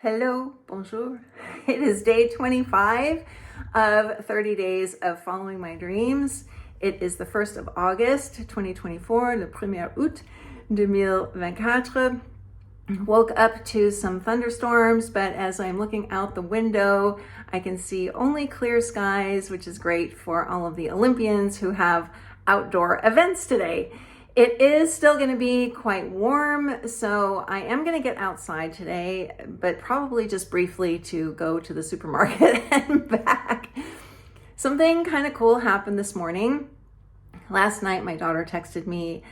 Hello, bonjour. It is day 25 of 30 days of following my dreams. It is the 1st of August, 2024, le 1er août 2024. Woke up to some thunderstorms, but as I'm looking out the window, I can see only clear skies, which is great for all of the Olympians who have outdoor events today. It is still going to be quite warm, so I am going to get outside today, but probably just briefly to go to the supermarket and back. Something kind of cool happened this morning. Last night, my daughter texted me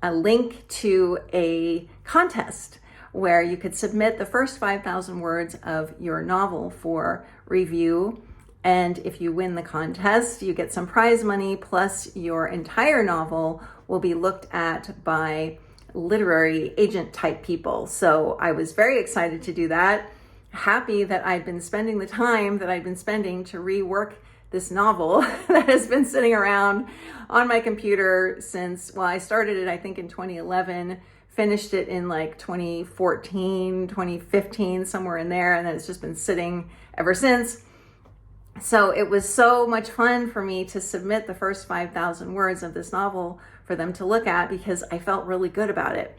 a link to a contest where you could submit the first 5,000 words of your novel for review. And if you win the contest, you get some prize money, plus your entire novel will be looked at by literary agent type people. So I was very excited to do that. Happy that I'd been spending the time that I'd been spending to rework this novel that has been sitting around on my computer since, well, I started it, I think, in 2011, finished it in like 2014, 2015, somewhere in there, and then it's just been sitting ever since. So it was so much fun for me to submit the first 5,000 words of this novel for them to look at because I felt really good about it.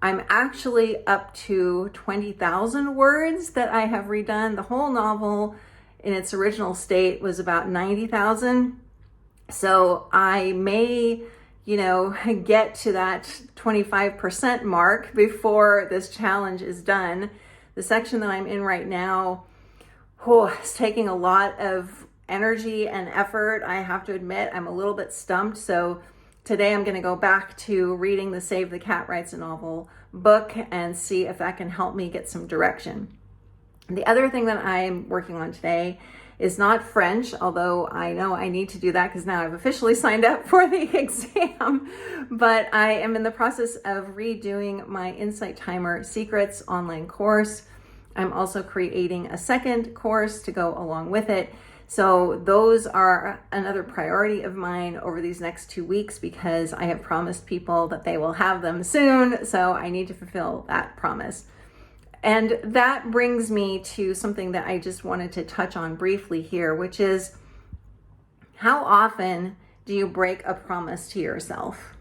I'm actually up to 20,000 words that I have redone. The whole novel in its original state was about 90,000. So I may, get to that 25% mark before this challenge is done. The section that I'm in right now, it's taking a lot of energy and effort. I have to admit, I'm a little bit stumped. So today I'm going to go back to reading the Save the Cat Writes a Novel book and see if that can help me get some direction. The other thing that I'm working on today is not French, although I know I need to do that because now I've officially signed up for the exam. But I am in the process of redoing my Insight Timer Secrets online course. I'm also creating a second course to go along with it. So those are another priority of mine over these next 2 weeks because I have promised people that they will have them soon. So I need to fulfill that promise. And that brings me to something that I just wanted to touch on briefly here, which is how often do you break a promise to yourself?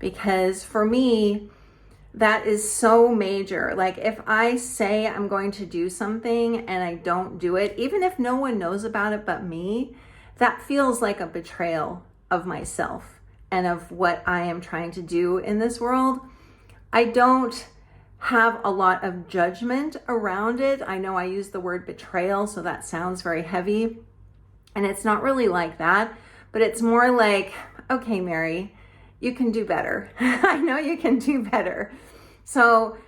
Because for me, that is so major. Like if I say I'm going to do something and I don't do it, even if no one knows about it but me, that feels like a betrayal of myself and of what I am trying to do in this world. I don't have a lot of judgment around it. I know I use the word betrayal, so that sounds very heavy. And it's not really like that, but it's more like, okay, Mary, you can do better. I know you can do better. So,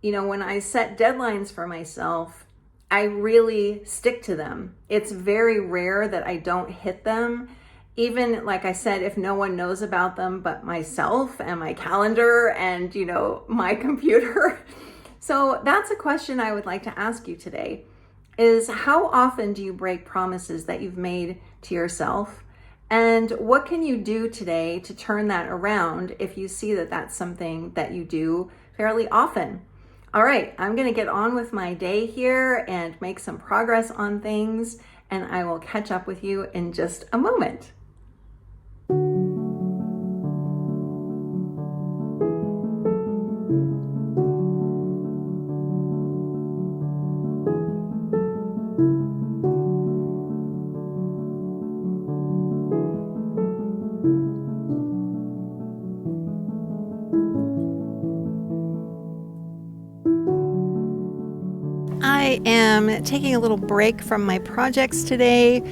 when I set deadlines for myself, I really stick to them. It's very rare that I don't hit them. Even, like I said, if no one knows about them but myself and my calendar and, my computer. So that's a question I would like to ask you today is how often do you break promises that you've made to yourself? And what can you do today to turn that around if you see that that's something that you do fairly often? All right, I'm going to get on with my day here and make some progress on things, and I will catch up with you in just a moment. I am taking a little break from my projects today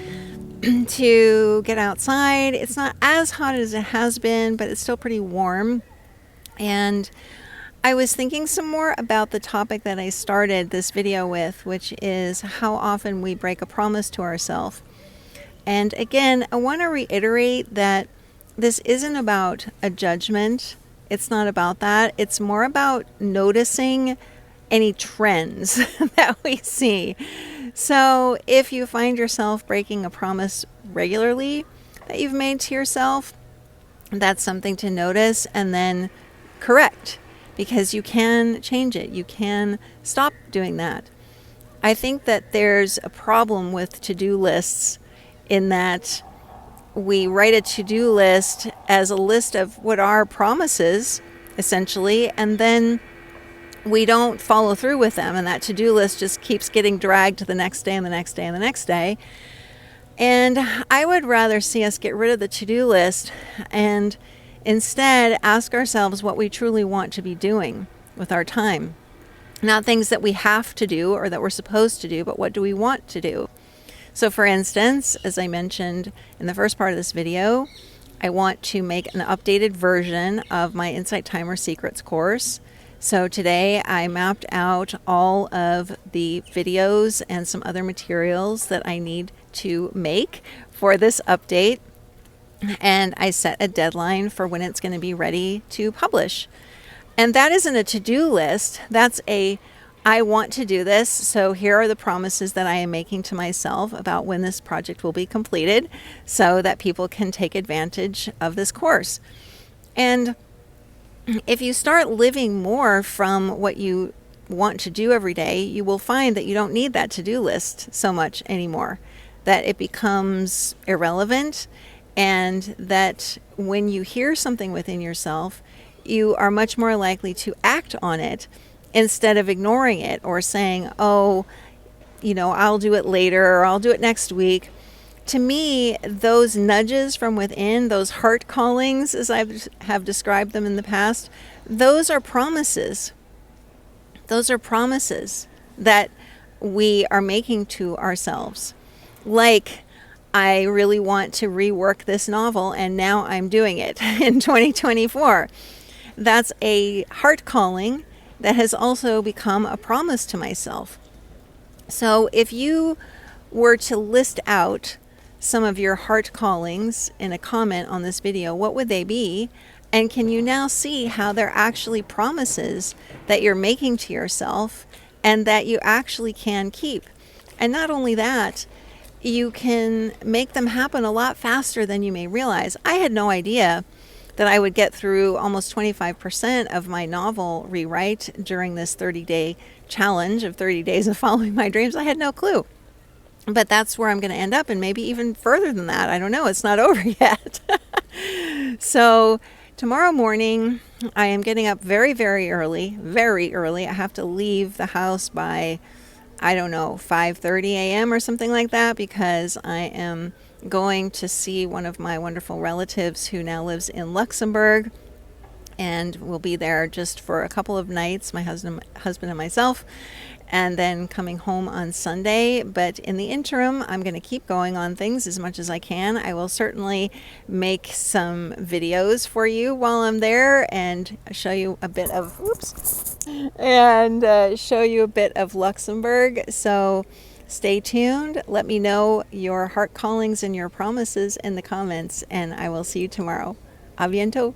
to get outside. It's not as hot as it has been, but it's still pretty warm. And I was thinking some more about the topic that I started this video with, which is how often we break a promise to ourselves. And again, I want to reiterate that this isn't about a judgment. It's not about that. It's more about noticing any trends that we see. So if you find yourself breaking a promise regularly that you've made to yourself, that's something to notice and then correct. because you can change it. You can stop doing that. I think that there's a problem with to-do lists in that we write a to-do list as a list of what are promises, essentially, and then we don't follow through with them, and that to-do list just keeps getting dragged to the next day and the next day and the next day. And I would rather see us get rid of the to-do list and instead ask ourselves what we truly want to be doing with our time. Not things that we have to do or that we're supposed to do, but what do we want to do? So for instance, as I mentioned in the first part of this video, I want to make an updated version of my Insight Timer Secrets course. So today I mapped out all of the videos and some other materials that I need to make for this update. And I set a deadline for when it's going to be ready to publish. And that isn't a to-do list. That's I want to do this, so here are the promises that I am making to myself about when this project will be completed so that people can take advantage of this course. And if you start living more from what you want to do every day, you will find that you don't need that to-do list so much anymore, that it becomes irrelevant, and that when you hear something within yourself, you are much more likely to act on it instead of ignoring it or saying, oh, I'll do it later or I'll do it next week. To me, those nudges from within, those heart callings, as I have described them in the past, those are promises. Those are promises that we are making to ourselves. Like, I really want to rework this novel and now I'm doing it in 2024. That's a heart calling that has also become a promise to myself. So if you were to list out some of your heart callings in a comment on this video, what would they be? And can you now see how they're actually promises that you're making to yourself and that you actually can keep? And not only that, you can make them happen a lot faster than you may realize. I had no idea that I would get through almost 25% of my novel rewrite during this 30-day challenge of 30 days of following my dreams. I had no clue. But that's where I'm going to end up, and maybe even further than that. I don't know. It's not over yet. So tomorrow morning, I am getting up very, very early. Very early. I have to leave the house by, 5:30 a.m. or something like that, because I am going to see one of my wonderful relatives who now lives in Luxembourg, and we'll be there just for a couple of nights, my husband and myself, and then coming home on Sunday. But in the interim, I'm going to keep going on things as much as I can. I will certainly make some videos for you while I'm there and show you a bit of Luxembourg. So stay tuned. Let me know your heart callings and your promises in the comments, and I will see you tomorrow. A bientôt.